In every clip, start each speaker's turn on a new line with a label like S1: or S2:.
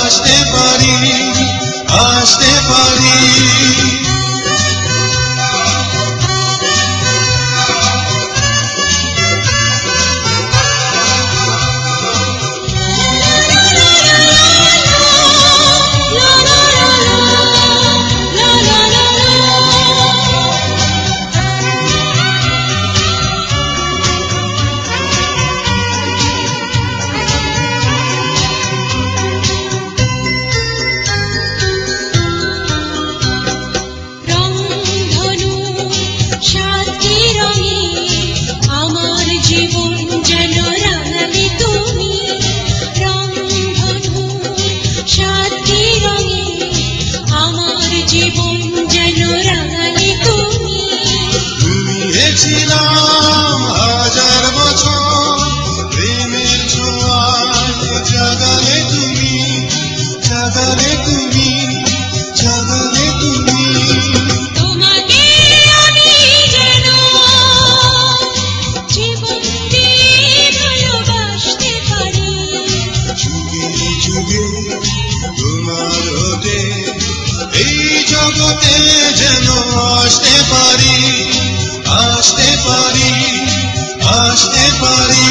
S1: আসতে পারি, আসতে পারি। ছিলাম হাজার বছর প্রেমের ছোঁয়ায়, জাগালে তুমি, জাগালে তুমি, জাগালে তুমি।
S2: তোমাকে আমি যেন জীবন দিয়ে ভালোবাসতে পারি,
S1: যুগে যুগে তোমার হতে এই জগতে যেন আসতে পারি, আসতে পারি, আসতে পারি।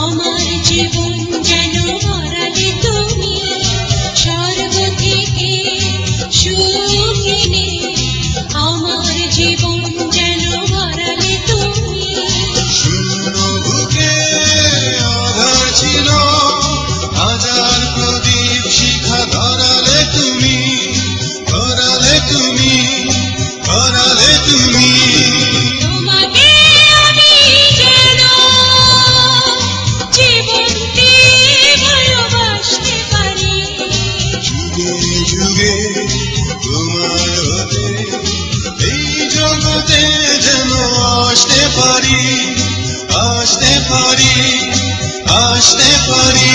S2: আমার জীবন যেন ভরালে তুমি, স্বর্গ থেকে সুখ এনে আমার জীবন যেন ভরালে তুমি।
S1: শূন্য বুকে আধার ছিল, হাজার প্রদীপ শিখা ধরালে তুমি, ধরালে তুমি, ধরালে তুমি।
S2: তোমাকে আমি যেন জীবন দিয়ে ভালোবাসতে পারি,
S1: যুগে যুগে তোমার হতে এই জগতে যেন আসতে পারি, আসতে পারি, আসতে পারি।